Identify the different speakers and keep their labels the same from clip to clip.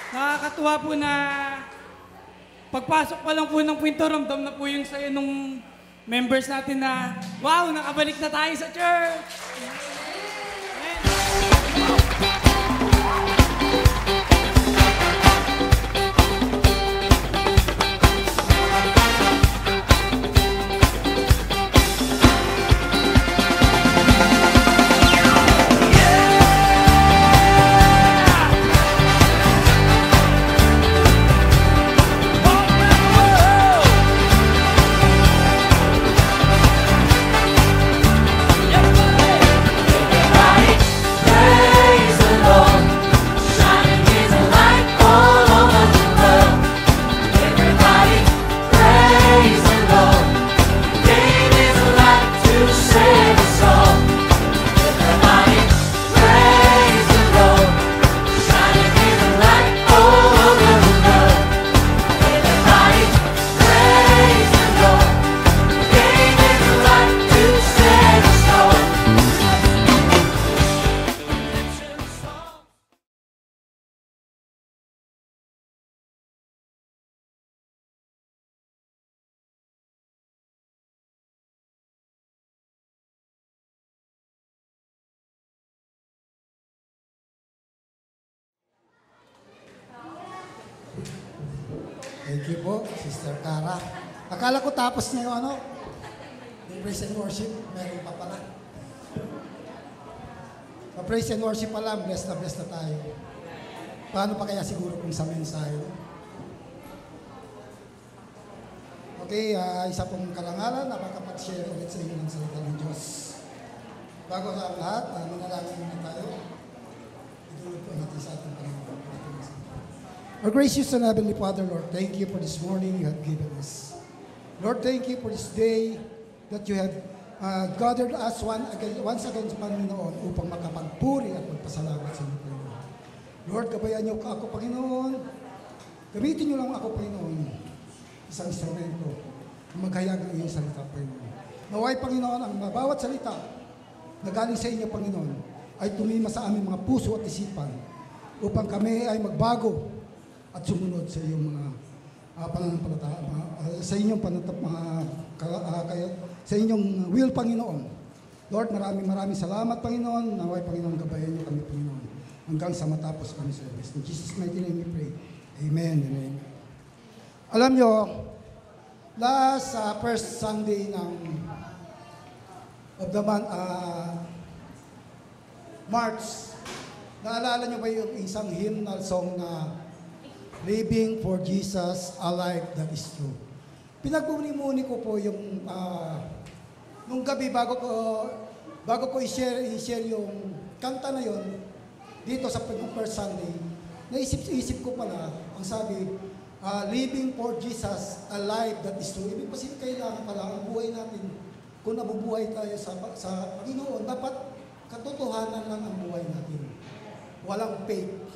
Speaker 1: Nakakatuwa po na pagpasok pa lang po ng pinto, ramdam na po yung sayo nung members natin na, wow, nakabalik na tayo sa church!
Speaker 2: Thank you po, Sister Cara. Akala ko tapos na yung yung praise and worship. Meron pa pala. Praise and worship pala, bless na tayo. Paano pa kaya siguro kung sa mensahe? Okay, isa pong karangalan, nakakapag-share ulit sa inyo ng salita ng Diyos. Bago sa lahat, manalangin muna tayo. Itulog po natin sa ating Panginoon. Our gracious and heavenly Father, Lord, thank you for this morning you have given us. Lord, thank you for this day that you have gathered us once again, Panginoon, upang makapagpuri at magpasalamat sa inyo, Panginoon. Lord, gabayan niyo ako, Panginoon. Gamitin niyo lang ako, Panginoon, isang instrumento na maghayag ng iyong salita, Panginoon. Naway, Panginoon, ang bawat salita na galing sa inyo, Panginoon, ay tumima sa aming mga puso at isipan upang kami ay magbago at sumunod sa iyong mga pananampalataya, sa inyong sa inyong will, Panginoon. Lord, maraming salamat, Panginoon. Naway, Panginoon, gabayan niyo kami, Panginoon, hanggang sa matapos kami service. In Jesus' mighty name we pray. Amen and amen. Alam niyo, last first Sunday of the month, March, naalala niyo ba yung isang hymnal song na Living for Jesus, a life that is true? Pinagmumuni ko po yung nung gabi bago ko i-share yung kanta na yon dito sa first Sunday, naisip ko pala ang sabi, living for Jesus, a life that is true. Ibig sabihin, kailangan pala ang buhay natin, kung nabubuhay tayo sa Panginoon, dapat katotohanan lang ang buhay natin. Walang fake.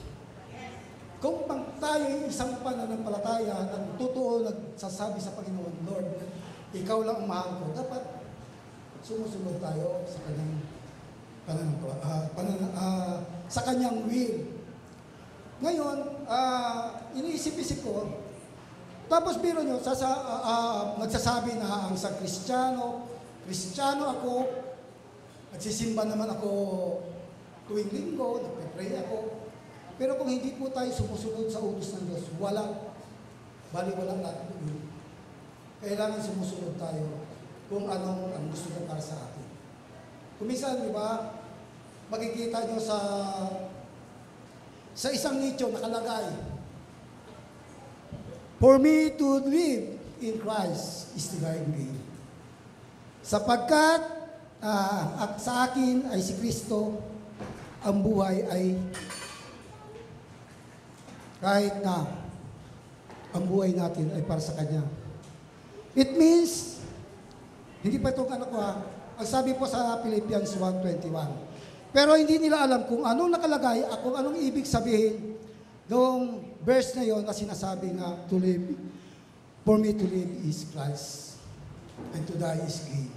Speaker 2: Kung tayo isang pananampalataya na totoo nagsasabi sa Panginoon, Lord, ikaw lang ang mahal ko, dapat sumusunod tayo sa kanyang sa kanyang will. Ngayon, iniisip-isip ko, tapos biro nyo, nagsasabi na ang sa Kristiyano ako, nagsisimba naman ako tuwing linggo, nagpe-pray ako. Pero kung hindi po tayo sumusunod sa utos ng Diyos, walang natin. Kailangan sumusunod tayo kung anong ang gusto niya para sa atin. Kuminsan, di ba, makikita nyo sa isang nicho nakalagay, for me to live in Christ is to die in gain. Sapagkat sa akin ay si Kristo, ang buhay ay kahit na ang buhay natin ay para sa Kanya. It means, hindi pa itong ang sabi po sa Philippians 1:21. Pero hindi nila alam kung anong nakalagay, kung anong ibig sabihin noong verse na yon na sinasabi nga, to live, for me to live is Christ, and to die is gain.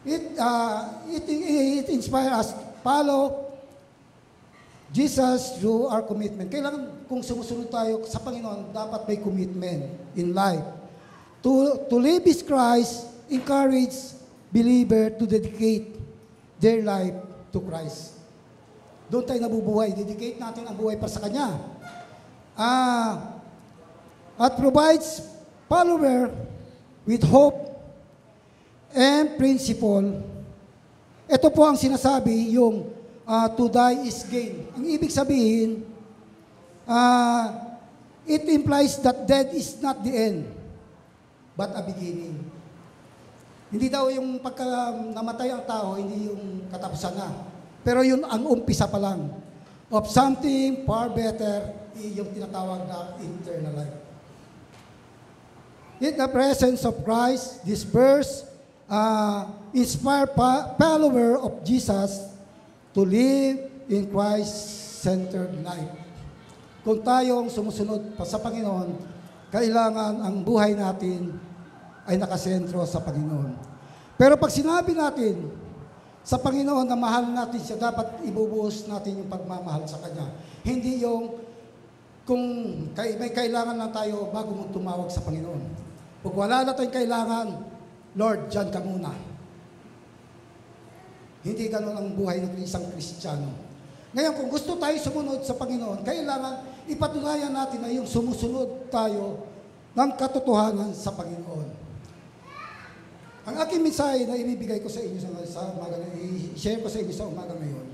Speaker 2: It inspires us, follow Jesus through our commitment. Kailangan kung sumusunod tayo sa Panginoon, dapat may commitment in life. To live is Christ, encourage believer to dedicate their life to Christ. Doon tayo nabubuhay. Dedicate natin ang buhay para sa Kanya. At provides follower with hope and principle. Ito po ang sinasabi, yung to die is gain. Ang ibig sabihin, it implies that death is not the end, but a beginning. Hindi daw yung pagka namatay ang tao, hindi yung katapusan na. Pero yun ang umpisa pa lang of something far better, yung tinatawag na eternal life. In the presence of Christ, this verse inspire follower of Jesus to live in Christ-centered life. Kung tayong sumusunod pa sa Panginoon, kailangan ang buhay natin ay nakasentro sa Panginoon. Pero pag sinabi natin sa Panginoon na mahal natin siya, dapat ibubuhos natin yung pagmamahal sa Kanya. Hindi yung kung may kailangan lang tayo bago mong tumawag sa Panginoon. Pag wala na tayong kailangan, Lord, dyan ka muna. Hindi ganun ang buhay ng isang Kristiyano. Ngayon, kung gusto tayo sumunod sa Panginoon, kailangan ipatunayan natin na yung sumusunod tayo ng katotohanan sa Panginoon. Ang aking mensahe na ibibigay ko sa inyo sa umaga na i-share ko sa inyo sa umaga ngayon,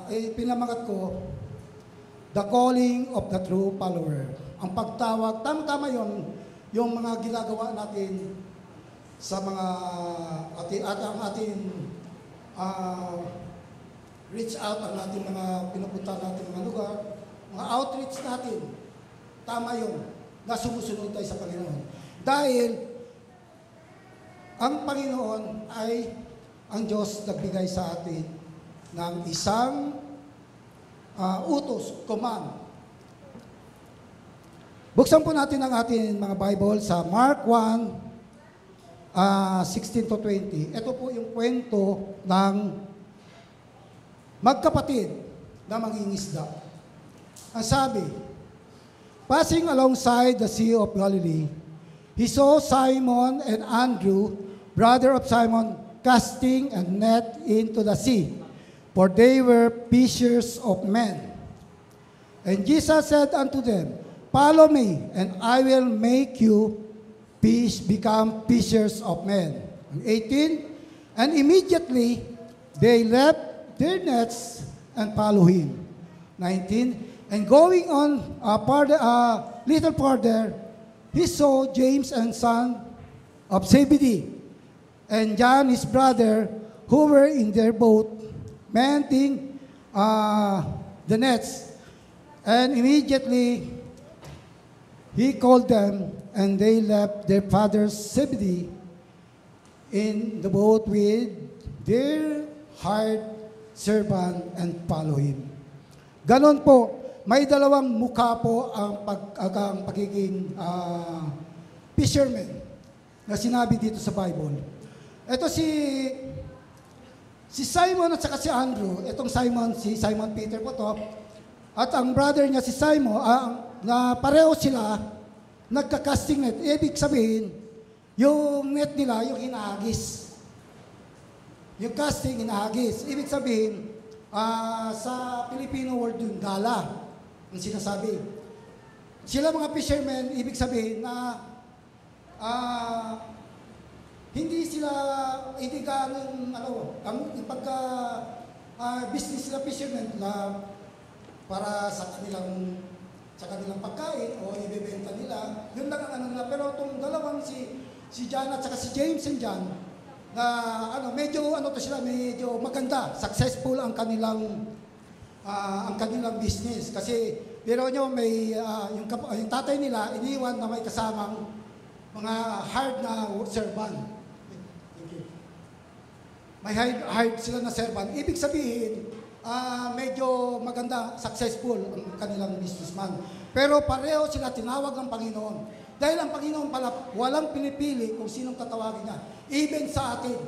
Speaker 2: ay pinamagat ko, the calling of the true follower. Ang pagtawag, tama-tama yung mga ginagawa natin sa mga ang ating reach out, ang ating mga pinupunta natin mga lugar, mga outreach natin. Tama yun, na sumusunod tayo sa Panginoon. Dahil ang Panginoon ay ang Diyos nagbigay sa atin ng isang utos, command. Buksan po natin ang ating mga Bible sa Mark 1:16 to 20. Ito po yung kwento ng magkapatid na mangingisda. Ang sabi, passing alongside the Sea of Galilee, he saw Simon and Andrew, brother of Simon, casting a net into the sea, for they were fishers of men. And Jesus said unto them, follow me, and I will make you become fishers of men. 18, and immediately they left their nets and follow him. 19, and going on little further, he saw James and son of Zebedee, and John his brother, who were in their boat, mending the nets. And immediately he called them, and they left their father Zebedee in the boat with their hired servant and follow him. Ganon po, may dalawang mukha po ang pagiging fisherman na sinabi dito sa Bible. Ito si Simon at saka si Andrew. Itong si Simon Peter po to. At ang brother niya si Simon, na pareho sila nagka-casting net. Ibig sabihin, yung net nila, yung hinahagis. Yung casting, hinahagis. Ibig sabihin, sa Filipino word yung gala, ang sinasabi. Sila mga fishermen, ibig sabihin na hindi ganun, ang pagka business sila fishermen na para sa kanilang pagkain o ibebenta nila, yun lang ang nila. Pero itong dalawang si John at saka si James and John, na medyo medyo maganda, successful ang kanilang business. Kasi pero nyo may yung tatay nila iniwan na may kasamang mga hard na servant. May hard sila na servant. Ibig sabihin, medyo maganda, successful ang kanilang businessman. Pero pareho sila tinawag ng Panginoon. Dahil ang Panginoon pala, walang pinipili kung sinong tatawagin niya. Even sa atin,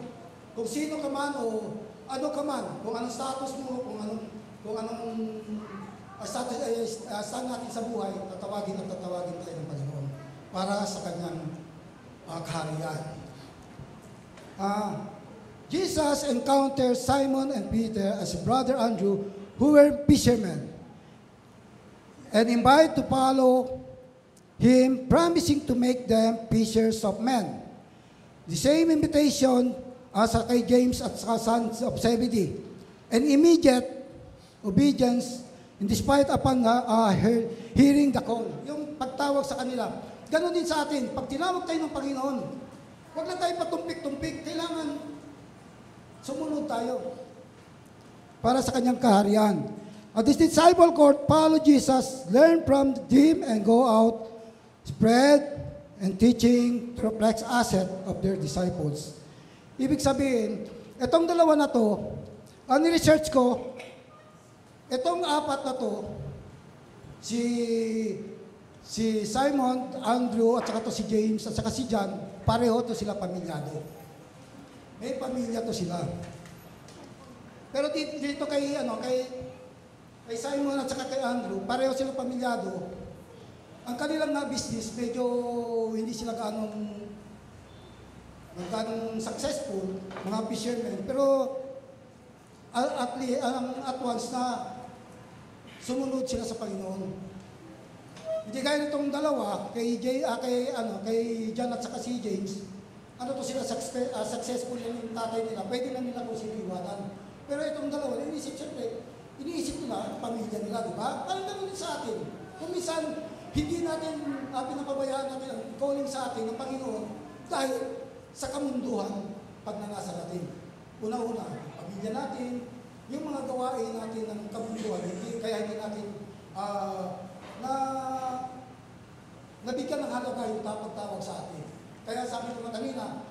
Speaker 2: kung sino ka man o ano ka man, kung anong status mo, kung anong kung anong saan natin sa buhay, tatawagin at tatawagin tayo ng Panginoon para sa kanyang kaharian. Jesus encountered Simon and Peter as brother Andrew, who were fishermen, and invited to follow him, promising to make them fishers of men. The same invitation as kay James at sa sons of Zebedee. An immediate obedience in despite upon hearing the call. Yung pagtawag sa kanila. Ganon din sa atin. Pag tinawag tayo ng Panginoon, huwag lang tayo patumpik-tumpik. Kailangan sumunod tayo para sa kanyang kaharian. This disciple court follow Jesus, learn from him, and go out, spread, and teaching to reflect asset of their disciples. Ibig sabihin, itong dalawa na to, ang research ko, itong apat na to, si Simon, Andrew, at saka to si James, at saka si John, pareho to sila pamilyado. May pamilya to sila. Pero dito kay Simon at saka kay Andrew, pareho sila pamilyado. Ang kanilang na business, medyo hindi sila ganong successful, mga fishermen. Pero at once na sumunod sila sa Panginoon. Hindi kaya nitong dalawa, kay John at saka si James, sila successful yung tatay nila, pwede na nila kung siniwanan. Pero itong dalawa, iniisip nila ang pamilya nila, di ba? Parang gano'n din sa atin. Kung minsan, hindi natin pinapabayaan natin ang calling sa atin ng Panginoon dahil sa kamunduhan pag nasa natin. Una-una, pamilya natin, yung mga gawain natin ng kamunduhan, kaya hindi natin nabigyan ng halaga yung pagtawag sa atin. Kaya sabi ko kanina,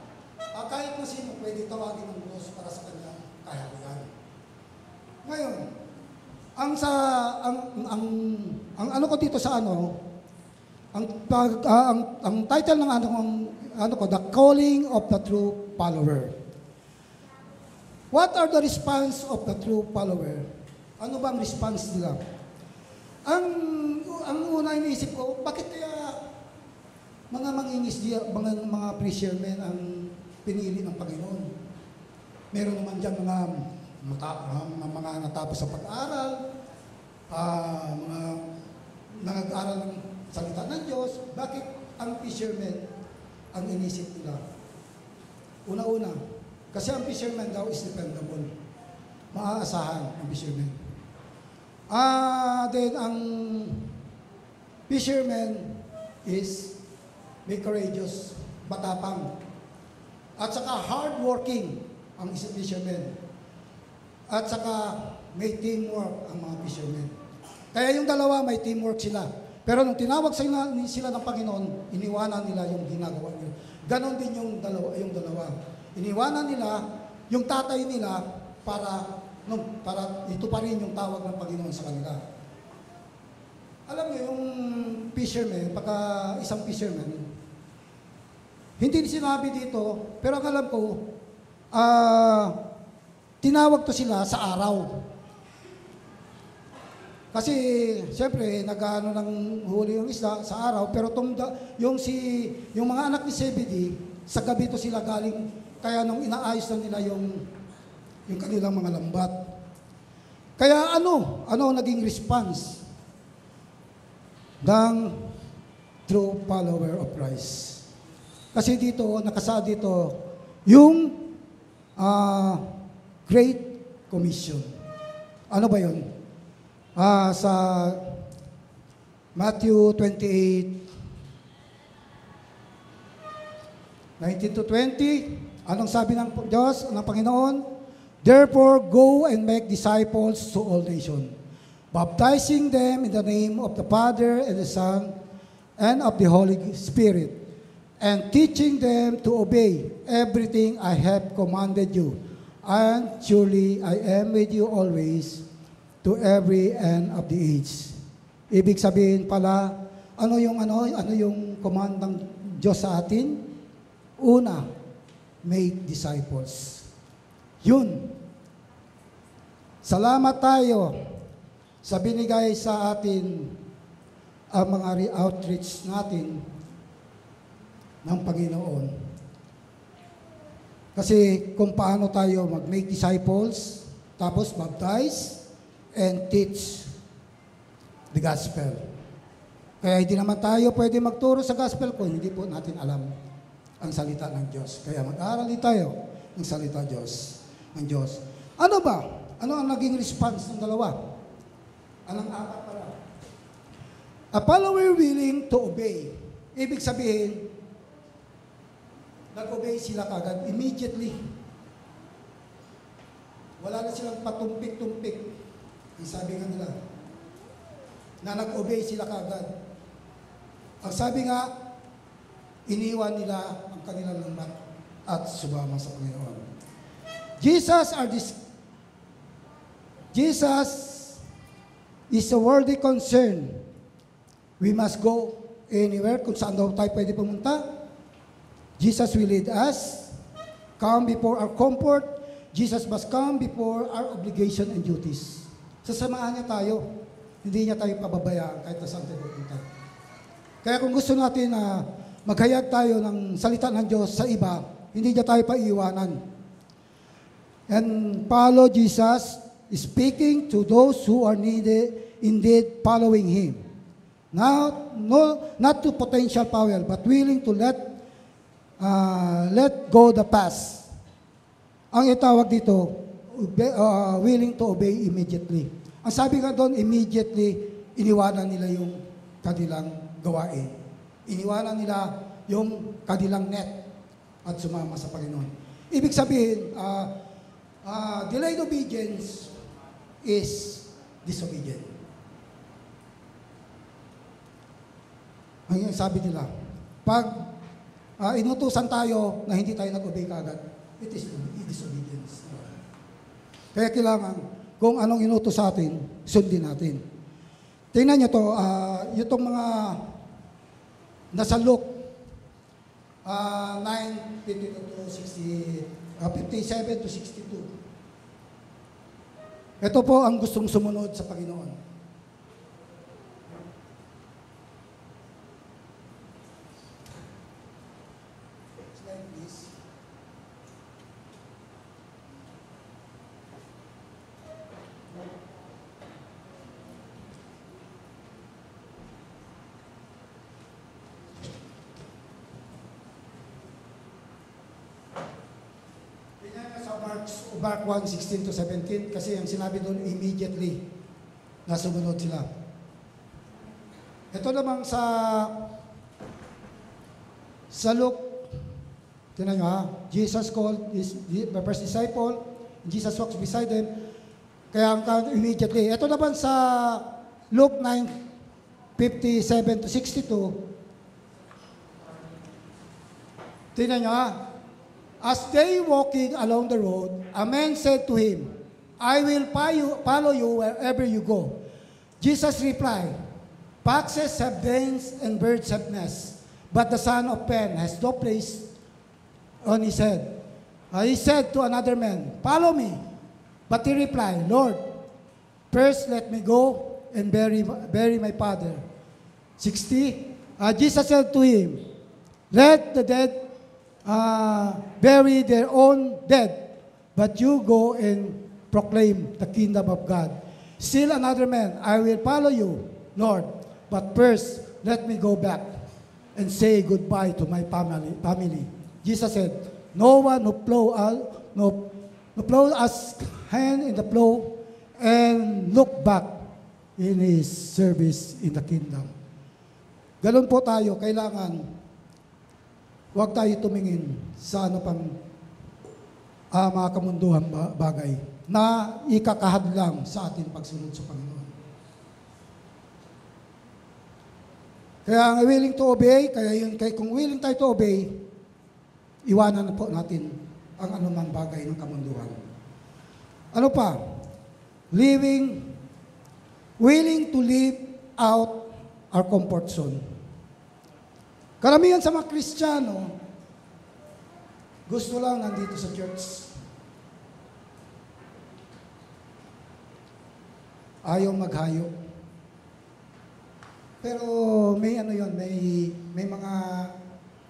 Speaker 2: kahit na sino pwede tawagin ng Diyos para sa kanyang kaharian. Ngayon, ang ano ko dito sa ang title ng The Calling of the True Follower. What are the response of the true follower? Ano ba ang response nila? Ang una iniisip ko, bakit kaya mga mga fishermen ang pinili ng Panginoon? Meron naman dyan mga natapos sa pag-aaral, mga nag-aaral ng salita ng Diyos. Bakit ang fishermen ang inisip nila? Una-una, kasi ang fisherman daw is dependable. Maaasahan ang fisherman. Then ang fisherman is may courageous, matapang. At saka hardworking ang isang fisherman. At saka may teamwork ang mga fishermen. Kaya yung dalawa may teamwork sila. Pero nung tinawag sila ng Panginoon, iniwanan nila yung ginagawa nila. Ganon din yung dalawa. Iniwanan nila yung tatay nila para ito pa rin yung tawag ng Panginoon sa kanila. Alam niyo, yung fisherman, pagka isang fisherman, hindi sinabi dito, pero ang alam ko, tinawag to sila sa araw. Kasi, siyempre, nag-ano ng huli yung isda sa araw, pero yung mga anak ni Zebedee, sa gabi to sila galing, kaya nung inaayos na nila yung kanilang mga lambat. Kaya ano naging response ng true follower of Christ? Kasi dito, nakasaad dito, yung Great Commission. Ano ba yun? Sa Matthew 28, 19 to 20, anong sabi ng Diyos, ng Panginoon? Therefore, go and make disciples to all nations, baptizing them in the name of the Father and the Son and of the Holy Spirit, and teaching them to obey everything I have commanded you. And surely I am with you always to every end of the age. Ibig sabihin pala, ano yung command ng Diyos sa atin? Una, make disciples. Yun. Salamat tayo sa binigay sa atin ang mga outreach natin ng Panginoon. Kasi kung paano tayo mag-make disciples, tapos baptize, and teach the gospel. Kaya hindi naman tayo pwede magturo sa gospel kung hindi po natin alam ang salita ng Diyos. Kaya mag-aaral din tayo ng salita ng Diyos. Ano ba? Ano ang naging response ng dalawa? Anong apat pala? A follower willing to obey. Ibig sabihin, nag-obey sila kagad immediately. Wala na silang patumpik-tumpik. Ang sabi nga nila, na nag-obey sila kagad. Ang sabi nga, iniwan nila ang kanilang lumat at sumama sa Panginoon. Jesus is a worthy concern. We must go anywhere kung saan daw tayo pwede pumunta. Jesus will lead us. Come before our comfort. Jesus must come before our obligation and duties. Sasamahan niya tayo. Hindi niya tayo pababayaan kahit na saan tayo pupunta. Kaya kung gusto natin na maghayag tayo ng salita ng Diyos sa iba, hindi niya tayo paiiwanan. And follow Jesus, speaking to those who are indeed following Him. Not to potential power, but willing to let go the past. Ang itawag dito, willing to obey immediately. Ang sabi nga doon, immediately, iniwanan nila yung kanilang gawain. Iniwanan nila yung kanilang net at sumama sa Panginoon. Ibig sabihin, delayed obedience is disobedient. Ang sabi nila, pag inutusan tayo na hindi tayo nag-obey kagad, it is disobedience. Kaya kailangan, kung anong inutos sa atin, sundin natin. Tingnan nyo to, itong mga nasa Luke 9:57 to 62. Ito po ang gustong sumunod sa Panginoon. Slide please. Mark 1:16 to 17, kasi ang sinabi doon, immediately, nasumunod sila. Ito namang sa Luke, tinan nyo ha, Jesus called the first disciple, Jesus walks beside them, kaya ang immediately. Ito naman sa Luke 9:57 to 62, tinan nyo ha, as they walking along the road, a man said to him, I will follow you wherever you go. Jesus replied, foxes have dens and birds have nests, but the Son of Man has no place on his head. He said to another man, follow me. But he replied, Lord, first let me go and bury my father. 60, Jesus said to him, let the dead bury their own dead, but you go and proclaim the kingdom of God. Still another man, I will follow you, Lord, but first let me go back and say goodbye to my family. Jesus said, no one who plow us hand in the plow and look back in his service in the kingdom. Ganun po tayo, kailangan huwag tayo tumingin sa ano pang mga kamunduhang bagay na ikakahadlang sa ating pagsunod sa Panginoon. Kaya willing to obey, kung willing tayo to obey, iwanan na po natin ang anumang bagay ng kamunduhan. Ano pa? Willing to live out our comfort zone. Karamihan sa mga Kristiyano, gusto lang nandito sa church. ayaw maghayo. Pero may ano yon, may mga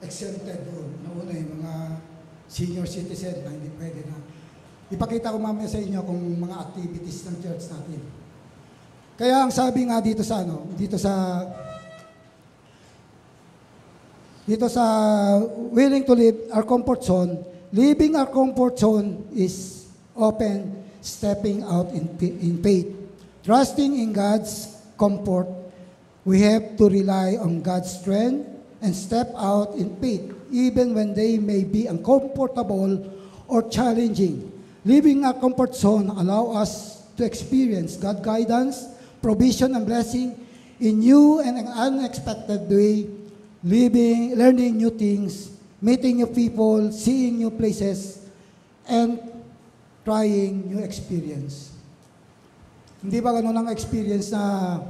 Speaker 2: exempted doon. Nauna yung mga senior citizen na hindi pwede na. Ipakita ko mamaya sa inyo kung mga activities ng church natin. Kaya ang sabi nga dito sa willing to live our comfort zone, leaving our comfort zone is often stepping out in faith. Trusting in God's comfort, we have to rely on God's strength and step out in faith, even when they may be uncomfortable or challenging. Living our comfort zone allow us to experience God's guidance, provision, and blessing in new and unexpected way, learning new things, meeting new people, seeing new places, and trying new experience. Hindi ba ganun ang experience na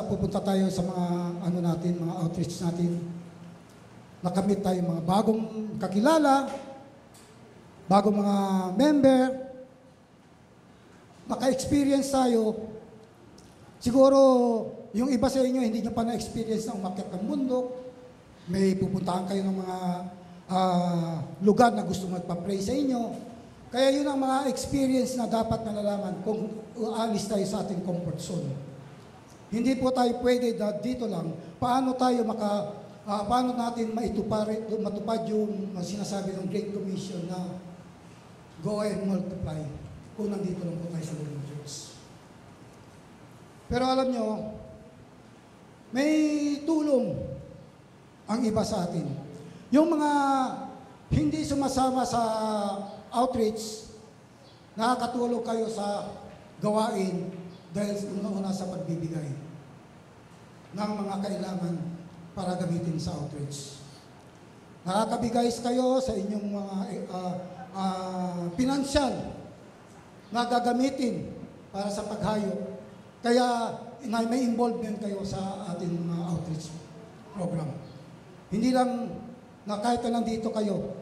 Speaker 2: pupunta tayo sa mga mga outreach natin, nakamit tayo mga bagong kakilala, bagong mga member, naka-experience tayo. Siguro, yung iba sa inyo, hindi nyo pa na-experience na umakyat ng bundok, may pupuntahan kayo ng mga lugar na gusto magpa-pray sa inyo. Kaya yun ang mga experience na dapat nalalaman kung aalis tayo sa ating comfort zone. Hindi po tayo pwede dito lang. Paano natin matupad yung sinasabi ng Great Commission na go and multiply kung nandito lang po tayo sa loob ng Diyos. Pero alam nyo, may tulong ang iba sa atin. Yung mga hindi sumasama sa outreach, nakakatulong kayo sa gawain dahil una sa pagbibigay ng mga kailangan para gamitin sa outreach. Nakakabigay kayo sa inyong mga pinansyal na gagamitin para sa paghayo. Kaya may involvement kayo sa ating mga outreach program. Hindi lang na kahit na nandito kayo,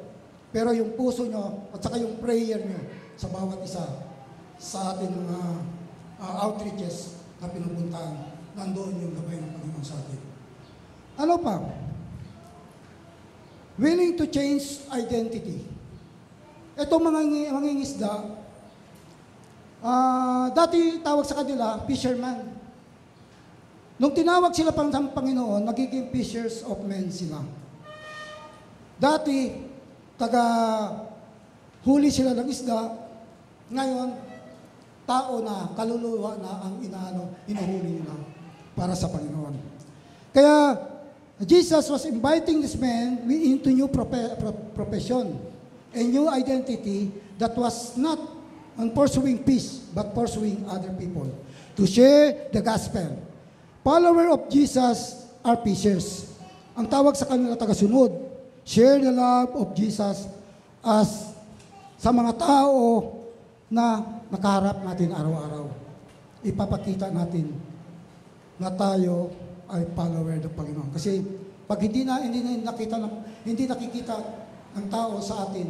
Speaker 2: pero yung puso nyo at saka yung prayer nyo sa bawat isa sa ating mga outreaches na pinupuntahan, nandoon yung gabay ng Panginoon sa atin. Ano pa? Willing to change identity. Ito mga mangingisda, dati tawag sa kanila, fisherman. Nung tinawag sila pang ng Panginoon, nagiging fishers of men sila. Dati, huli sila ng isda. Ngayon, tao na, kaluluwa na ang inuhuli nila para sa Panginoon. Kaya, Jesus was inviting this man into new profession, a new identity that was not on pursuing peace, but pursuing other people, to share the gospel. Follower of Jesus are fishers. Ang tawag sa kanila tagasunod, share the love of Jesus as sa mga tao na nakaharap natin araw-araw. Ipapakita natin na tayo ay follower ng Panginoon. Kasi pag hindi nakikita ng tao sa atin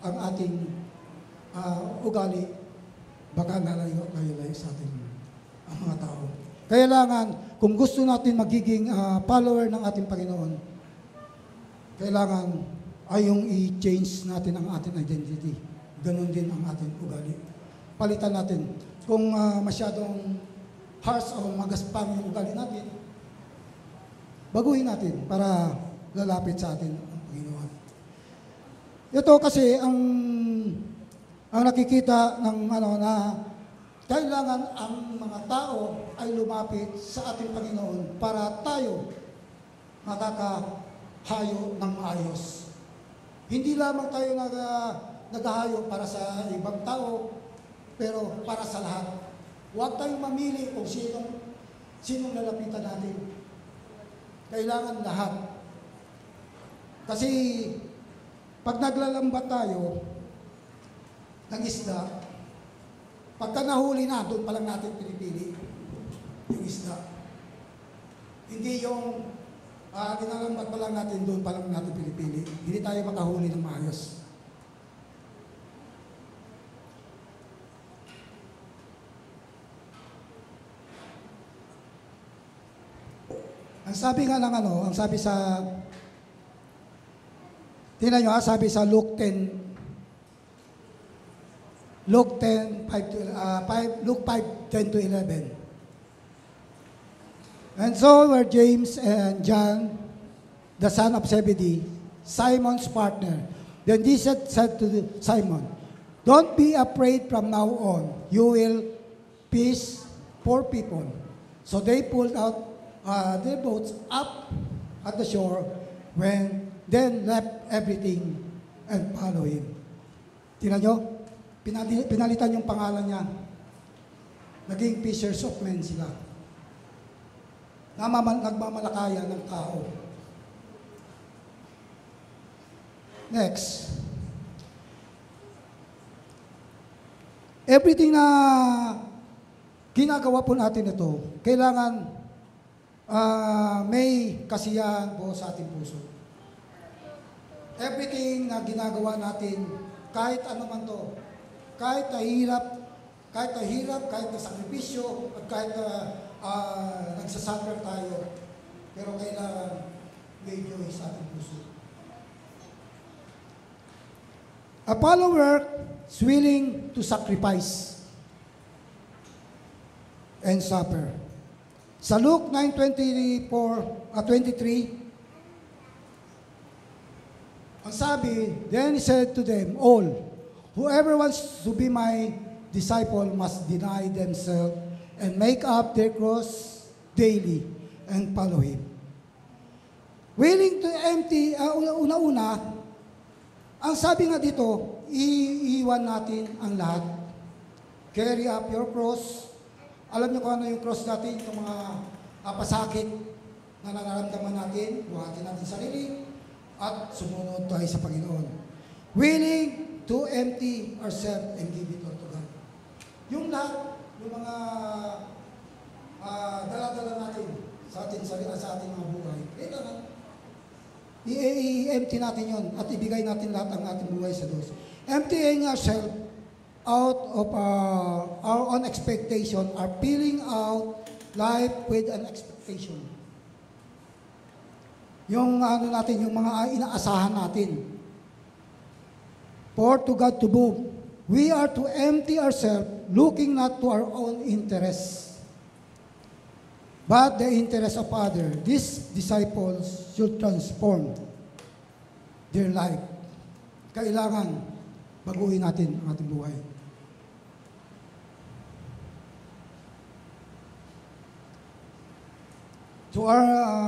Speaker 2: ang ating ugali, baka lalayo sa atin ang mga tao. Kailangan, kung gusto natin magiging follower ng ating Panginoon, kailangan ay yung i-change natin ang ating identity. Ganon din ang ating ugali. Palitan natin. Kung masyadong harsh o magaspang yung ugali natin, baguhin natin para lalapit sa atin ang Panginoon. Ito kasi ang nakikita ng na kailangan ang mga tao ay lumapit sa ating Panginoon para tayo makakahayo ng maayos. Hindi lamang tayo naghahayo para sa ibang tao, pero para sa lahat. Huwag tayong mamili kung sinong lalapitan natin. Kailangan lahat. Kasi pag naglalambat tayo ng isda, pagka nahuli na, doon pa lang natin pinipili yung isda. Hindi yung ginalambat pa lang natin, doon pa lang natin pinipili. Hindi tayo makahuli ng maayos. Ang sabi nga ng ang sabi sa, tingnan nyo sabi sa Luke 10, Luke 10, 10 to 11. And so were James and John, the son of Zebedee, Simon's partner. Then Jesus said to Simon, "Don't be afraid from now on. You will fish for people." So they pulled out their boats up at the shore, then left everything and followed him. Tingnan nyo, pinalitan yung pangalan niya. Naging fishers of men sila. Nagmamalakaya ng tao. Next. Everything na ginagawa po natin ito, kailangan may kasiyahan po sa ating puso. Everything na ginagawa natin, kahit ano man to, kahit nahirap, kahit na sakripisyo, at kahit nagsasuffer tayo, pero kailangan may joy sa ating puso. A follower is willing to sacrifice and suffer. Sa Luke 9:23, ang sabi, then he said to them all, "Whoever wants to be my disciple must deny themselves and make up their cross daily and follow him." Willing to empty, una-una, ang sabi nga dito, iiwan natin ang lahat. Carry up your cross. Alam niyo kung ano yung cross natin, yung mga pasakit na nararamdaman natin, buhatin natin sarili, at sumunod tayo sa Panginoon. Willing to empty ourselves and give it all to God. Yung lahat, yung mga dala-dala natin sa ating mga buhay, kailangan i-empty natin yon at ibigay natin lahat ang ating buhay sa Diyos. Emptying ourselves out of our own expectation, are filling out life with an expectation. Yung natin, yung mga inaasahan natin. For to God to move, we are to empty ourselves, looking not to our own interests, but the interest of others. These disciples should transform their life. Kailangan baguhin natin ang ating buhay. So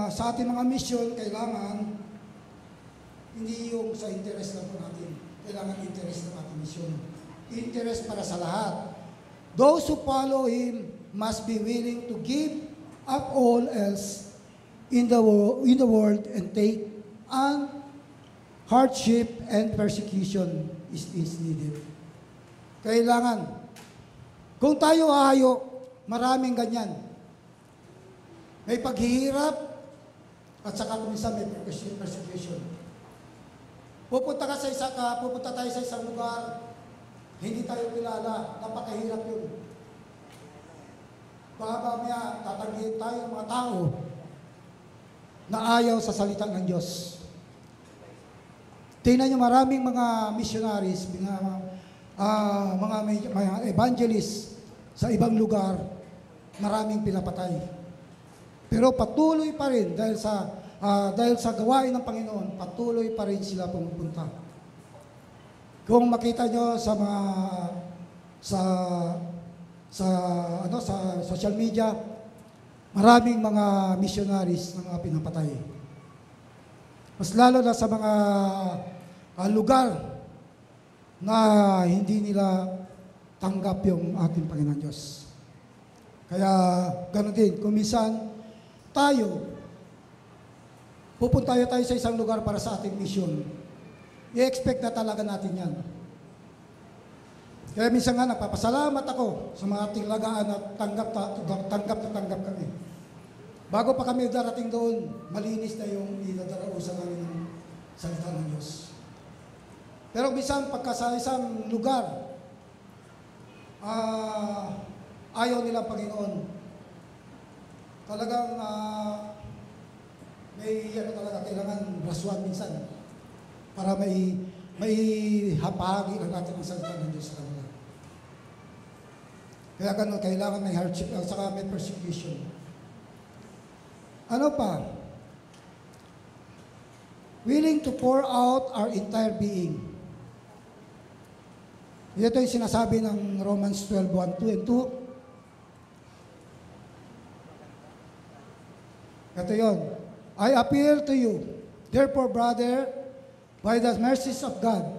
Speaker 2: sa ating mga mission, kailangan hindi yung sa interest lang po natin. Kailangan interest ng ating mission. Interest para sa lahat. Those who follow Him must be willing to give up all else in the world and take on hardship and persecution is needed. Kailangan. Kung tayo ahayo, maraming ganyan. May paghihirap at saka minsan may persecution. Pupunta tayo sa isang lugar, hindi tayo kilala, napakahirap yun. Baka mamaya tatanggihin tayo ng mga tao na ayaw sa salita ng Diyos. Tingnan nyo, maraming mga missionaries, mga evangelists sa ibang lugar, maraming pinapatay. Pero patuloy pa rin dahil sa gawain ng Panginoon, patuloy pa rin sila pumupunta. Kung makita nyo sa social media, maraming mga missionaries na mga pinapatay. Mas lalo na sa mga lugar na hindi nila tanggap yung ating Panginoon Diyos. Kaya ganoon din, kung minsan pupunta tayo sa isang lugar para sa ating mission. I-expect na talaga natin yan. Kaya minsan nga napapasalamat ako sa mga ating lagaan at tanggap kami. Bago pa kami darating doon, malinis na yung idadarausan namin ng salita ng Diyos. Pero minsan pagka sa isang lugar, ayaw nilang Panginoon. Talagang may ano talaga, kailangan rasuan minsan para may hapahagi lang natin ang salita ng Diyos sa kanila. Kaya ganun, kailangan may hardship at saka may persecution. Ano pa? Willing to pour out our entire being. Ito yung sinasabi ng Romans 12, 1, 2, and 2. Ito yun. I appeal to you, therefore, brother, by the mercies of God,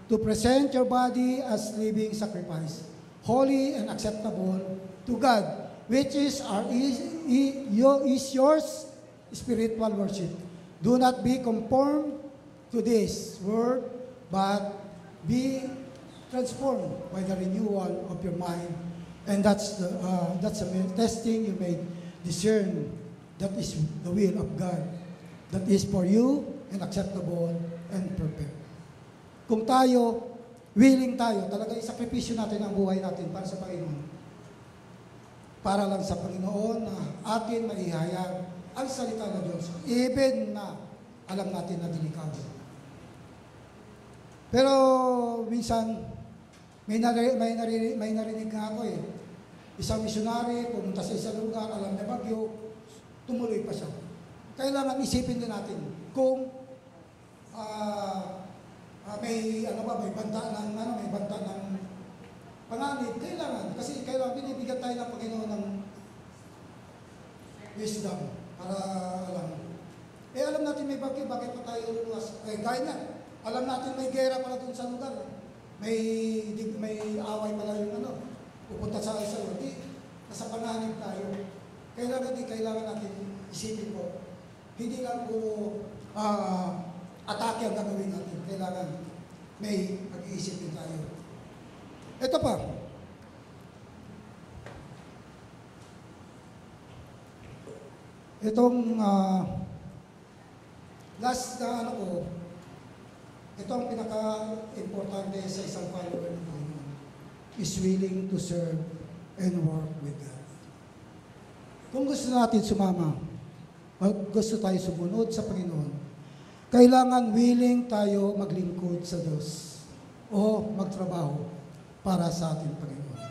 Speaker 2: to present your body as living sacrifice, holy and acceptable to God, which is yours spiritual worship. Do not be conformed to this world, but be transformed by the renewal of your mind. And that's the testing you may discern. That is the will of God. That is for you and acceptable and perfect. Kung tayo, willing tayo, talaga isakripisyo natin ang buhay natin para sa Panginoon. Para lang sa Panginoon na atin maihayag ang salita ng Diyos. Even na alam natin na delikado. Pero minsan, may narinig nga ako eh. Isang misyonary, pumunta sa isang lugar, alam na bagyo, tumuloy pa siya. Kailangan isipin din natin kung may banta ng panganib, kailangan binibigyan tayo ng Panginoon ng wisdom para alam. Alam natin may bagay, bakit pa tayo luluwas? Gaya na, alam natin may gera pala dun sa lugar. May away pala yung pupunta sa isang lugar. Nasa panganib tayo. Kailangan natin isipin ko. Hindi lang puro atake ang gagawin natin. Kailangan may pag-iisipin tayo. Ito pa. Itong last na ito ang pinaka-importante sa isang follower ng Panginoon, is willing to serve and work with God. Kung gusto natin sumama, gusto tayo sumunod sa Panginoon, kailangan willing tayo maglingkod sa Diyos o magtrabaho para sa ating Panginoon.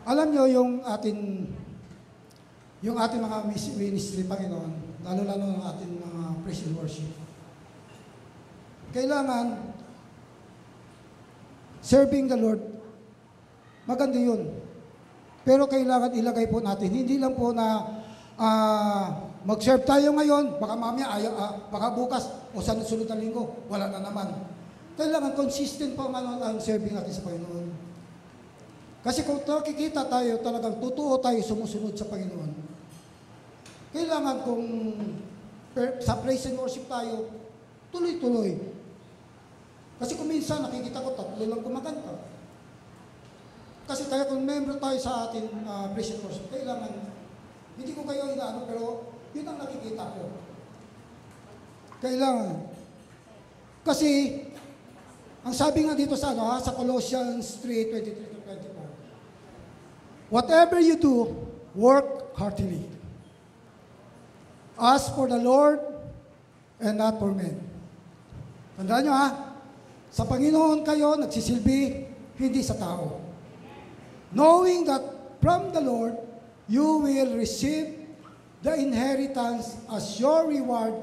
Speaker 2: Alam nyo yung ating mga ministry, Panginoon, lalo-lalo ng ating mga praise and worship. Kailangan serving the Lord, maganda yun. Pero kailangan ilagay po natin, hindi lang po na mag-serve tayo ngayon, baka mamaya, baka bukas, o sa sunod na linggo, wala na naman. Kailangan consistent po ang serving natin sa Panginoon. Kasi kung nakikita tayo, talagang totoo tayo sumusunod sa Panginoon. Kailangan kung sa praise and worship tayo, tuloy-tuloy. Kasi kung minsan nakikita ko, tatlo lang kumakanta. Kasi kaya kung member tayo sa ating praise and worship, kailangan, hindi ko kayo inaano, pero yun ang nakikita ko. Kailangan. Kasi, ang sabi nga dito sa Colossians 3:23-24, whatever you do, work heartily, as for the Lord and not for men. Tandaan nyo sa Panginoon kayo nagsisilbi, hindi sa tao. Knowing that from the Lord, you will receive the inheritance as your reward.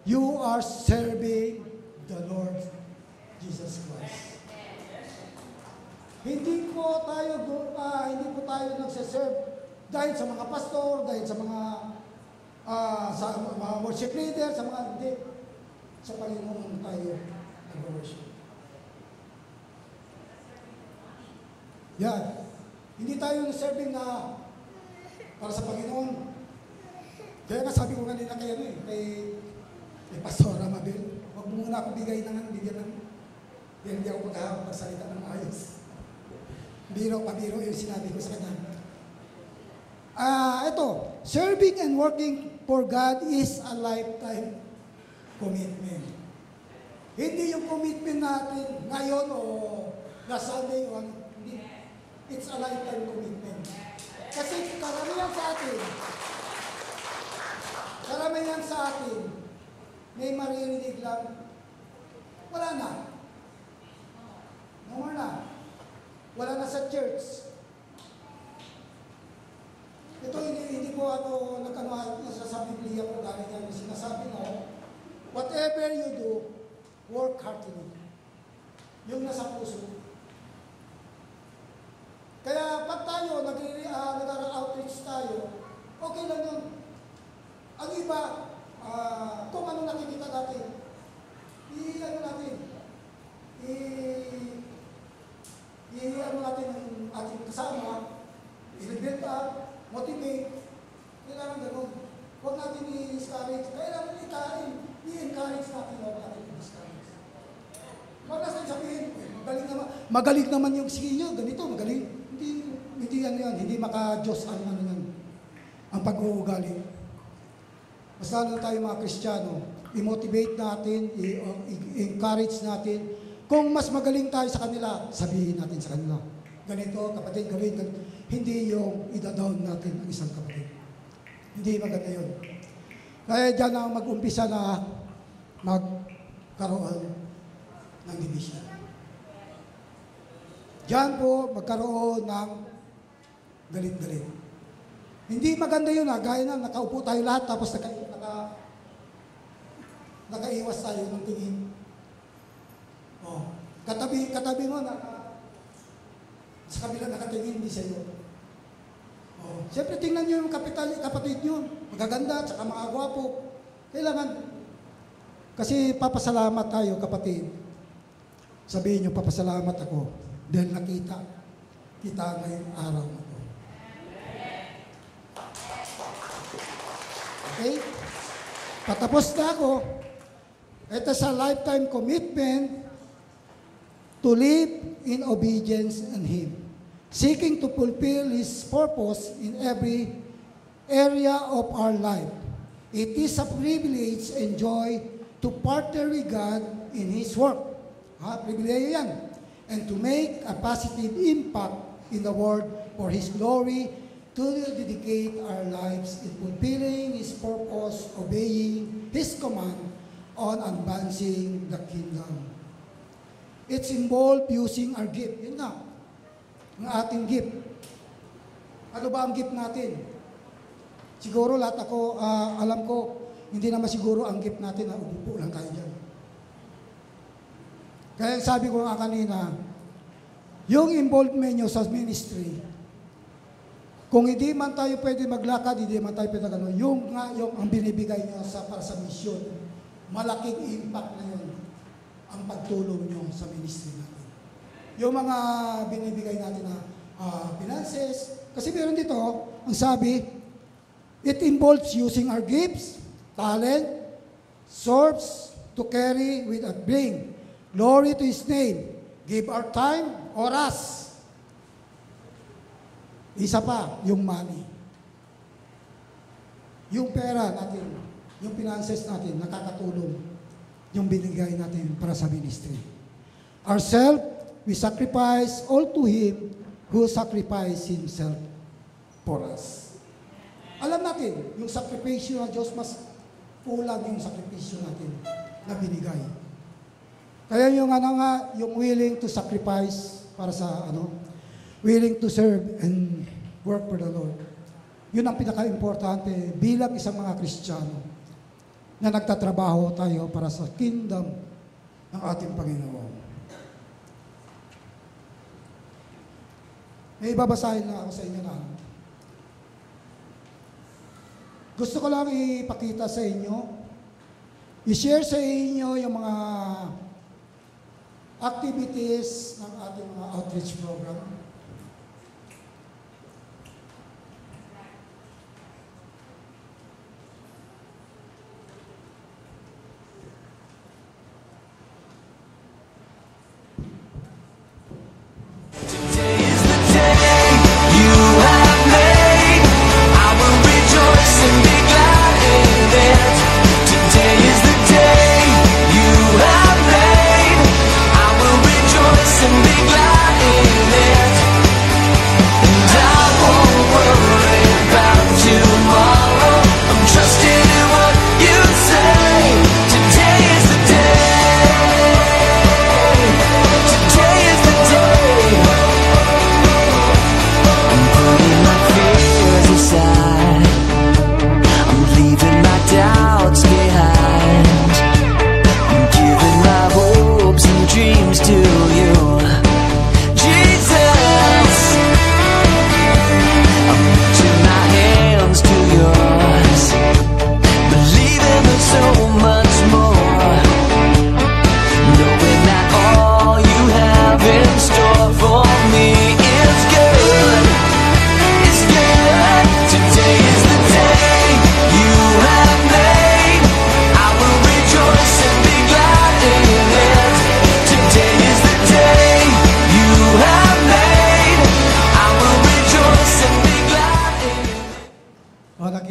Speaker 2: You are serving the Lord Jesus Christ. Hindi po tayo nagsiserve dahil sa mga pastor, dahil sa mga worship leader, sa mga hindi. Sa Panginoon tayo nag-worship. Yan. Hindi tayo serving na para sa Panginoon. Kaya nga sabi ko kanina kay Pastor Ramabel, huwag mo muna ako bigyan hindi ako magsalita ng ayos. Pabiro yung sinabi ko sa kanya. Ito, serving and working for God is a lifetime commitment. Hindi yung commitment natin ngayon o last Sunday o hindi. It's a lifetime commitment. Kasi karamihan sa atin, karamihan sa atin, may maririnig lang, wala na. No more na. Wala na sa church. Ito hindi po ako sa Biblia ko galing yan. Sinasabi na, whatever you do, work heartily. Yung nasa puso. Kaya pag tayo nag-outreach tayo, okay lang yun. Ang iba, kung ano nakikita natin, i-ano natin ang ating kasama, i-build up, motivate, kailangan gano'n. Huwag natin i-discourage. Kailangan i-encourage natin huwag natin i-discourage. Huwag natin sabihin, magaling naman yung sige nyo, ganito, magaling. Hindi hindi maka-Diyos ang ano yan, ang pag-uugali. Mas lalo tayo mga Kristiyano, i-motivate natin, i-encourage natin. Kung mas magaling tayo sa kanila, sabihin natin sa kanila, ganito, kapatid, gawin. Hindi yung ida-down natin ang isang kapatid. Hindi maganda yun. Kaya dyan ang mag-umpisa na magkaroon ng division. Diyan po magkaroon ng galit-galit. Hindi maganda yun gaya na nakaupo tayo lahat tapos nakaiwas tayo ng tingin. Katabi mo sa kabila nakatingin, hindi sa'yo. Siyempre tingnan nyo yung kapatid nyo, magaganda, tsaka mga gwapo. Kailangan, kasi papasalamat tayo kapatid. Sabihin nyo, papasalamat ako dahil nakita ngayong araw na to. Okay? Patapos na ako. Ito sa lifetime commitment to live in obedience in Him, seeking to fulfill His purpose in every area of our life. It is a privilege and joy to partner with God in His work. Privilege yan. And to make a positive impact in the world for His glory, to dedicate our lives in fulfilling His purpose, obeying His command on advancing the kingdom. It's involved using our gift. Yun nga, ang ating gift. Ano ba ang gift natin? Siguro lahat ako, alam ko, hindi naman siguro ang gift natin na upo lang tayo dyan. Kaya sabi ko nga kanina, yung involvement nyo sa ministry, kung hindi man tayo pwede maglakad, hindi man tayo pwede gano'n, yung ang binibigay nyo para sa mission, malaking impact na yun ang pagtulong nyo sa ministry natin. Yung mga binibigay natin na finances, kasi meron dito, ang sabi, it involves using our gifts, talent, serves to carry with a bring glory to His name. Give our time, oras. Isa pa, yung money. Yung pera natin, yung finances natin, nakakatulong yung binigay natin para sa ministry. Ourselves, we sacrifice all to Him who sacrificed Himself for us. Alam natin, yung sakripisyo ng Diyos, mas kulang yung sakripisyo natin na binigay. Kaya yung yung willing to sacrifice para sa willing to serve and work for the Lord. Yun ang pinaka-importante bilang isang mga Kristiyano na nagtatrabaho tayo para sa kingdom ng ating Panginoon. May babasahin na ako sa inyo na. Gusto ko lang ipakita sa inyo, i-share sa inyo yung mga activities ng ating mga outreach program.
Speaker 3: Trusting in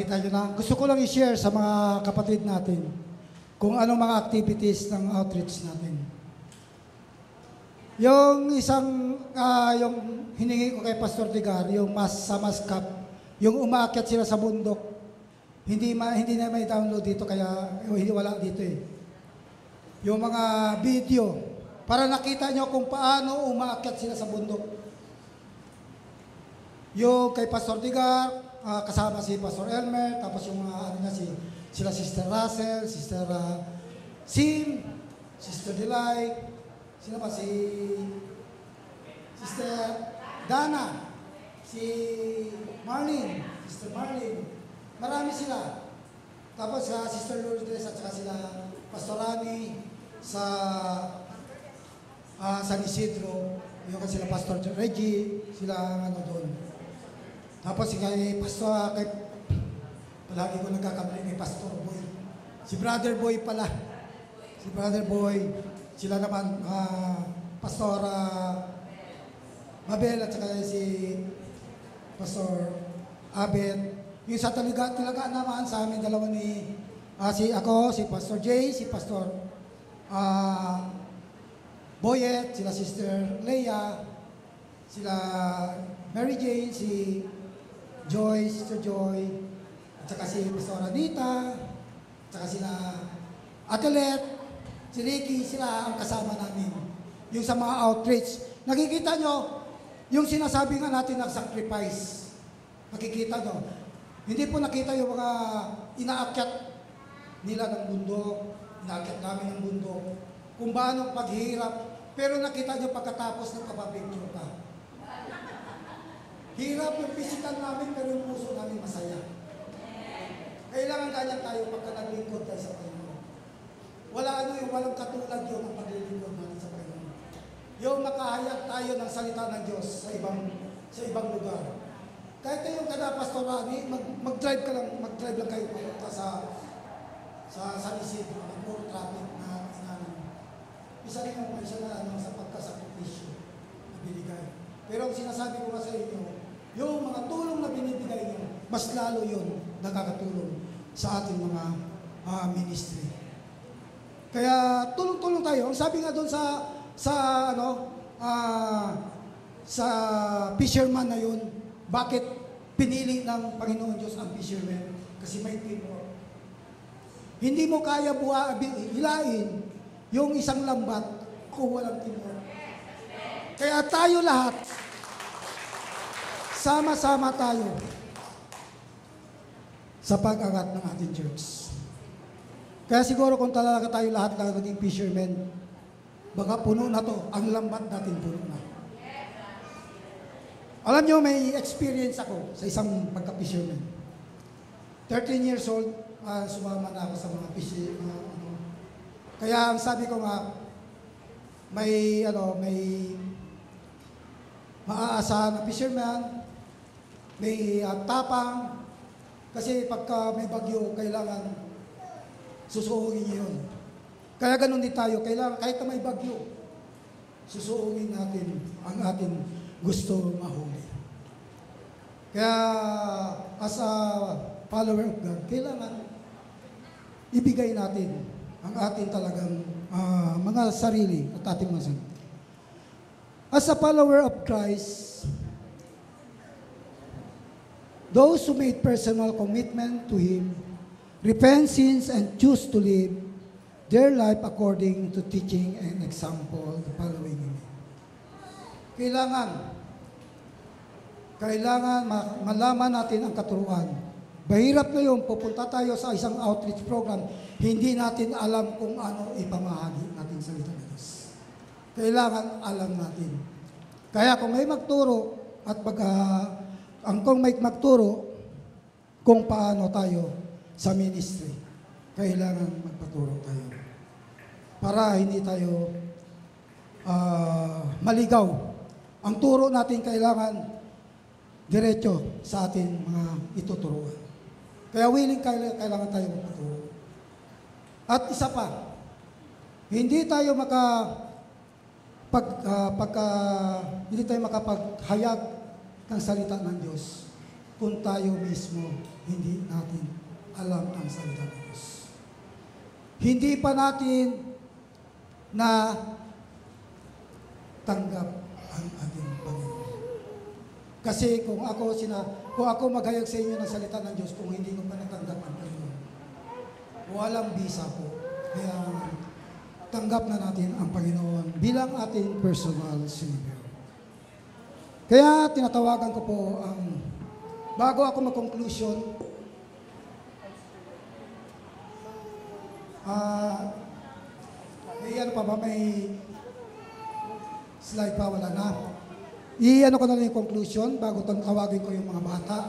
Speaker 2: nakikita nyo na. Gusto ko lang i-share sa mga kapatid natin kung anong mga activities ng outreach natin. Yung yung hiningi ko kay Pastor Digar, yung sa Mascap, yung umaakyat sila sa bundok, hindi na may download dito, kaya hindi wala dito eh. Yung mga video, para nakita nyo kung paano umaakyat sila sa bundok. Yung kay Pastor Digar, kasama si Pastor Elmer, tapos yung mga sila Sister Russell, Sister Sim, Sister Delight, sino pa si Sister Dana, si Marlene, Sister Marlene, marami sila. Tapos Sister Lourdes at saka sila Pastor Rani sa San Isidro, yung sila Pastor Reggie, sila doon. Tapos kay Pastor, palagi ko nagkakamali kay Pastor Boy. Si Brother Boy pala. Si Brother Boy. Sila naman, Pastor Mabel at saka si Pastor Abed. Yung sa talaga naman sa amin dalawa ni si Pastor Jay, si Pastor Boyet, sila Sister Leia, sila Mary Jane, si Joy, Sister Joy, at saka si Pastor Anita, at saka sila Atelet, si Ricky, sila ang kasama namin. Yung sa mga outreach. Nakikita nyo, yung sinasabi nga natin ng sacrifice. Nakikita nyo. Hindi po nakita yung mga inaakyat nila ng bundok, inaakyat namin ng bundok, kung paano paghihirap. Pero nakita nyo pagkatapos ng kapapicture pa. Hirap yung physical namin, pero yung puso namin masaya. Kailangan ganyan tayo pagka naglingkod tayo sa Panginoon. Walang katulad yun ang paglilingkod natin sa Panginoon. Yung makahayag tayo ng salita ng Diyos sa ibang lugar. Kahit kayong Pastor Rani, mag-drive lang kayo papunta sa San Isidro, puro traffic na isa rin ang sa pagkasakripisyo na binigay. Pero ang sinasabi ko sa inyo, yung mga tulong na binibigay niyo, mas lalo yun nakakatulong sa ating mga ministry. Kaya tulong-tulong tayo. Ang sabi nga doon sa fisherman na yun, bakit pinili ng Panginoon Diyos ang fisherman? Kasi may teamwork. Hindi mo kaya hilain yung isang lambat kung walang teamwork. Kaya tayo lahat, sama-sama tayo sa pag-angat ng ating church. Kaya siguro kung talaga tayo lahat na naging fishermen, baka puno na to, ang lambat natin puno na. Alam nyo, may experience ako sa isang pagka-fisherman. 13 years old, sumama na ako sa mga fishermen. Kaya ang sabi ko nga, may maaasahan na fisherman, may tapang, kasi pagka may bagyo, kailangan susuungin niyo yun. Kaya ganun din tayo, kailangan kahit na may bagyo, susuungin natin ang ating gusto mahuli. Kaya as a follower of God, kailangan ibigay natin ang ating talagang mga sarili at ating mga sarili. As a follower of Christ, those who made personal commitment to Him, repent sins and choose to live their life according to teaching and example, the following Him. Kailangan malaman natin ang katuruan. Mahirap na yun, pupunta tayo sa isang outreach program, hindi natin alam kung ano ipamahagi natin sa salita ng Diyos. Kailangan alam natin. Kaya kung may magturo, kung may magturo, kung paano tayo sa ministry, kailangan magpaturo tayo. Para hindi tayo maligaw. Ang turo natin kailangan diretso sa ating mga ituturuan. Kaya willing kailangan tayo magpaturo. At isa pa, hindi tayo hindi tayo makapaghayag ng salita ng Diyos kung tayo mismo hindi natin alam ang salita ng Diyos. Hindi pa natin na tanggap ang ating Panginoon. Kasi kung ako maghayag sa inyo ng salita ng Diyos, kung hindi ko pa natanggap ang Panginoon, walang bisa po. Kaya tanggap na natin ang Panginoon bilang ating personal Savior. Kaya tinatawagan ko po bago ako mag-conclusion, may slide pa, wala na. Ko na lang yung conclusion bago tawagin ko yung mga bata.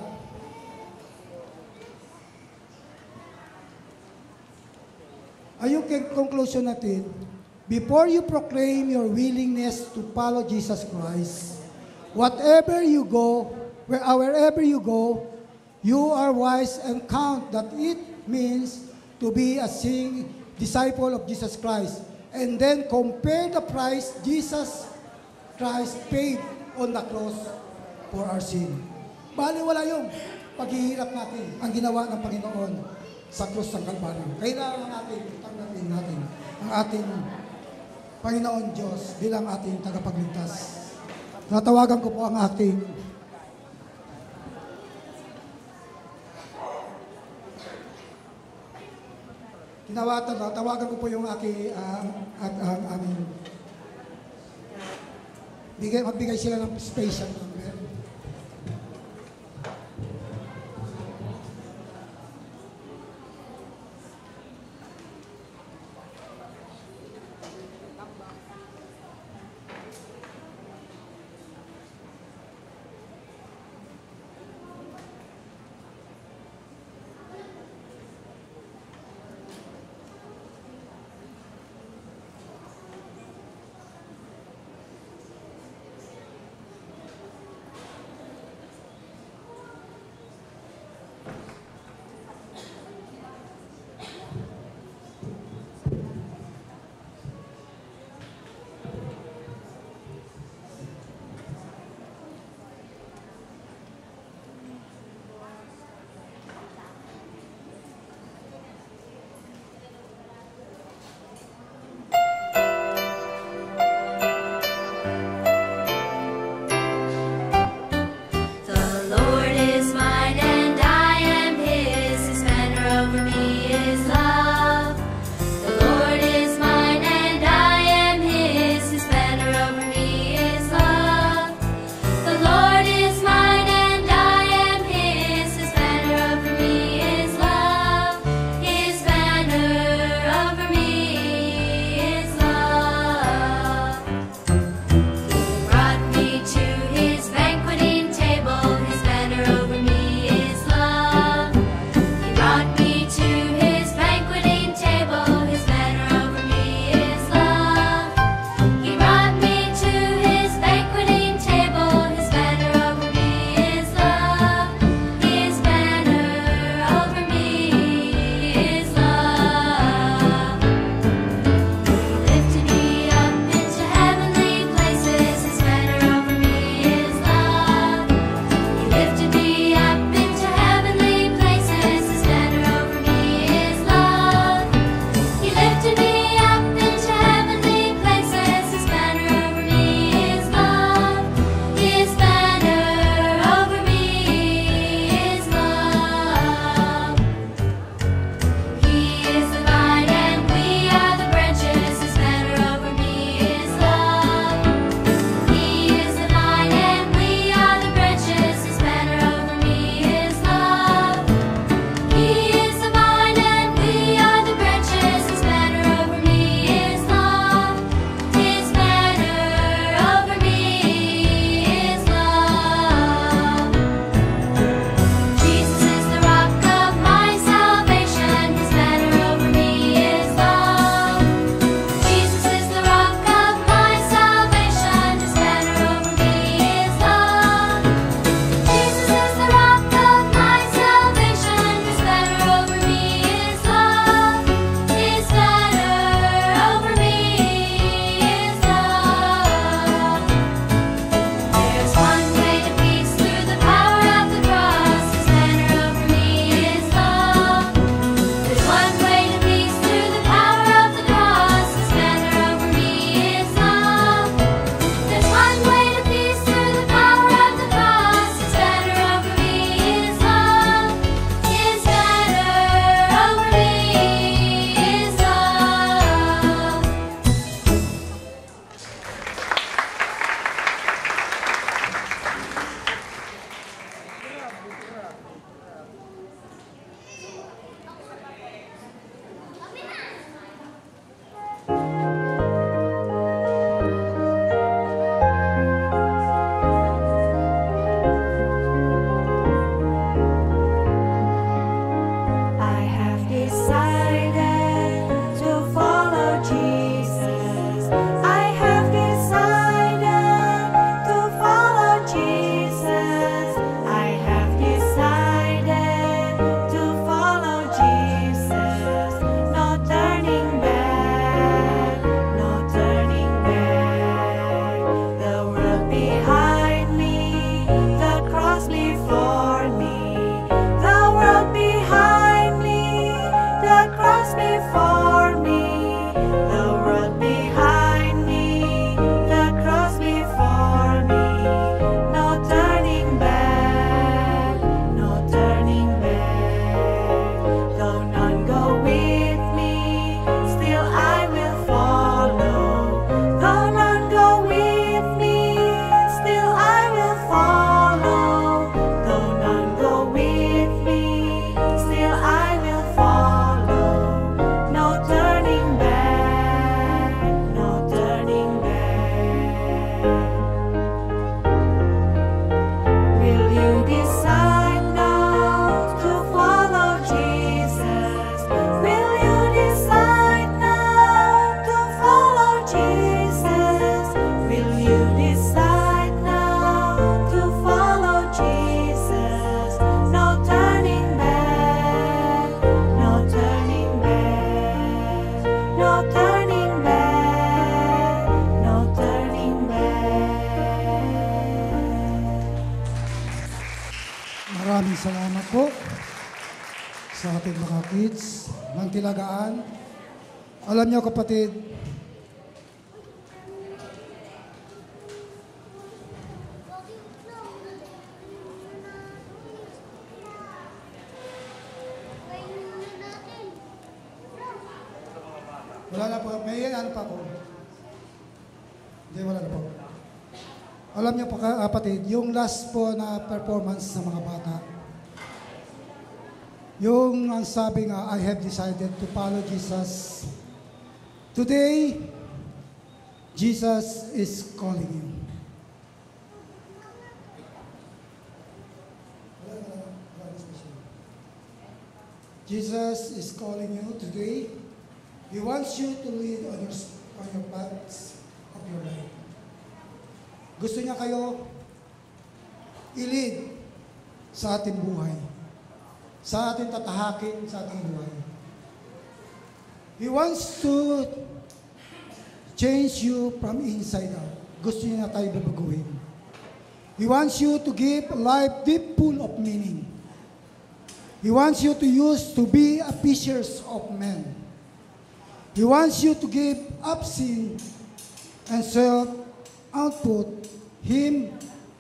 Speaker 2: Ayun kay conclusion natin, before you proclaim your willingness to follow Jesus Christ, wherever you go, you are wise and count that it means to be a disciple of Jesus Christ. And then compare the price Jesus Christ paid on the cross for our sin. Baliwala yung paghihirap natin, ang ginawa ng Panginoon sa krus ng Kalbaryo. Kailangan natin, tanggapin natin ang ating Panginoon Diyos bilang ating tagapagligtas. Natawagan ko po ang ating tawagan ko po yung aming magbigay sila ng special number. Maraming salamat po sa ating mga kids ng Tilagaan. Alam niyo kapatid, wala na po, may ano pa po. Hindi, wala na po. Alam niyo po kapatid, yung last po na performance ng mga bata, yung ang sabi nga, I have decided to follow Jesus. Today, Jesus is calling you. Jesus is calling you today. He wants you to lead on your paths of your life. Gusto niya kayo i-lead sa ating buhay. Sa ating tatahakin, sa ating buhay. He wants to change you from inside out. Gusto niya na tayo babaguhin. He wants you to give a life deep full of meaning. He wants you to be a fishers of men. He wants you to give up sin and self-output Him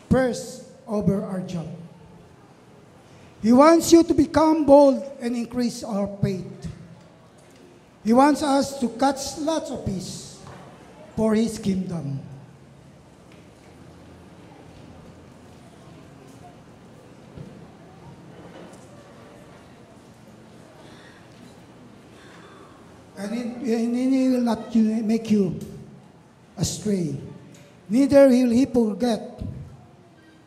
Speaker 2: first over our job. He wants you to become bold and increase our faith. He wants us to catch lots of fish for His kingdom. And He will not make you astray. Neither will He forget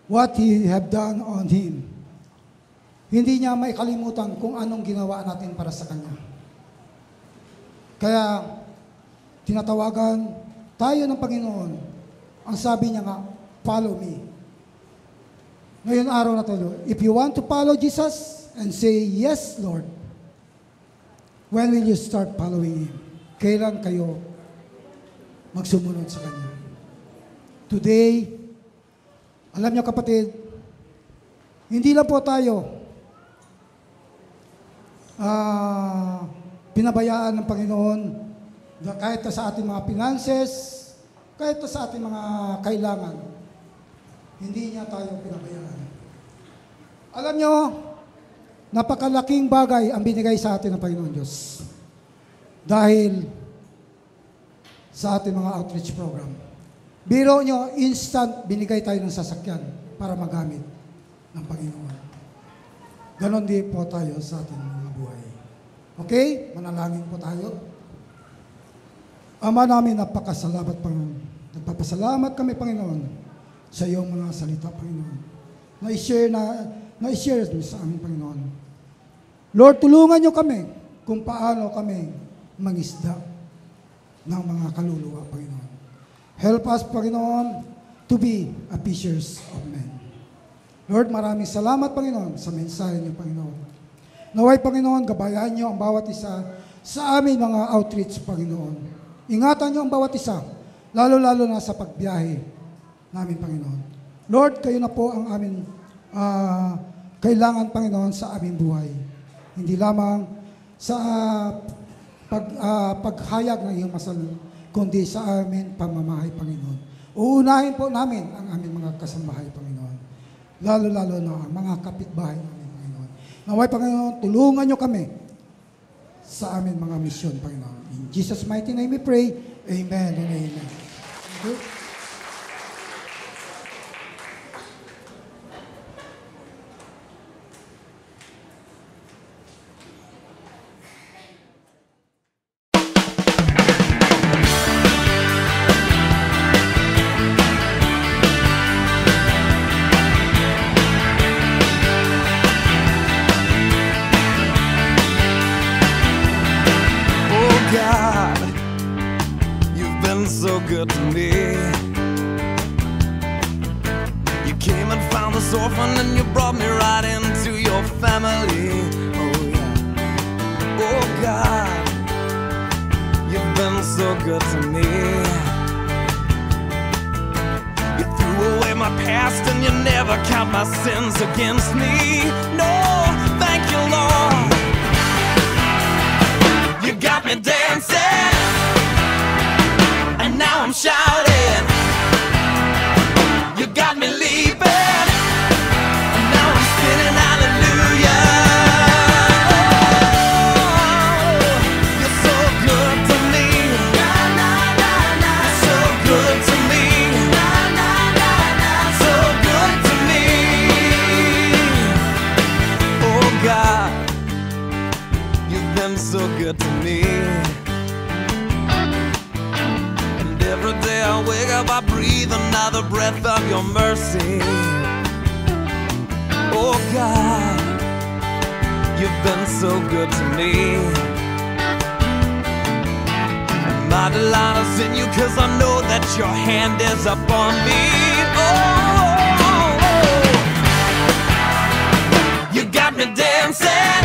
Speaker 2: what He have done on Him. Hindi niya may kalimutan kung anong ginawa natin para sa Kanya. Kaya, tinatawagan tayo ng Panginoon. Ang sabi niya nga, follow me. Ngayon araw na tayo, if you want to follow Jesus and say, yes, Lord, when will you start following Him? Kailan kayo magsumunod sa Kanya? Today, alam niyo kapatid, hindi lang po tayo pinabayaan ng Panginoon kahit sa ating mga finances, kahit sa ating mga kailangan. Hindi niya tayo pinabayaan. Alam niyo, napakalaking bagay ang binigay sa atin ng Panginoon Diyos. Dahil sa ating mga outreach program. Biro nyo, instant binigay tayo ng sasakyan para magamit ng Panginoon. Ganon din po tayo sa ating mga buhay. Okay? Manalangin po tayo. Ama namin, napakasalamat, Panginoon. Nagpapasalamat kami, Panginoon, sa iyong mga salita, Panginoon. Na-share sa amin, Panginoon. Lord, tulungan nyo kami kung paano kami mangisda ng mga kaluluwa, Panginoon. Help us, Panginoon, to be a fishers of men. Lord, maraming salamat, Panginoon, sa mensahe niyo, Panginoon. Naway, Panginoon, gabayan niyo ang bawat isa sa aming mga outreach, Panginoon. Ingatan niyo ang bawat isa, lalo-lalo na sa pagbiyahe namin, Panginoon. Lord, kayo na po ang aming kailangan, Panginoon, sa aming buhay. Hindi lamang sa paghayag ng iyong masal, kundi sa amin pamamahay, Panginoon. Uunahin po namin ang aming mga kasambahay, Panginoon. Lalo-lalo na ang mga kapitbahay namin, Panginoon. Naway, Panginoon, tulungan niyo kami sa aming mga misyon, Panginoon. In Jesus' mighty name we pray. Amen and amen. Thank you.
Speaker 3: So good to me. You came and found this orphan and you brought me right into your family. Oh yeah. Oh God, you've been so good to me. You threw away my past and you never count my sins against me. No, thank you, Lord. You got me dancing, and now I'm shouting. You got me leaping, and now I'm spinning hallelujah. You're so good to me. You're so good to me. So good to me. Oh God, you've been so good to me. And every day I wake up, I breathe another breath of your mercy. Oh God, you've been so good to me. And my delight is in you, 'cause I know that your hand is upon me. Oh, you got me dancing,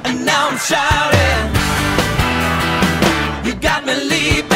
Speaker 3: and now I'm shouting. You got me leaping.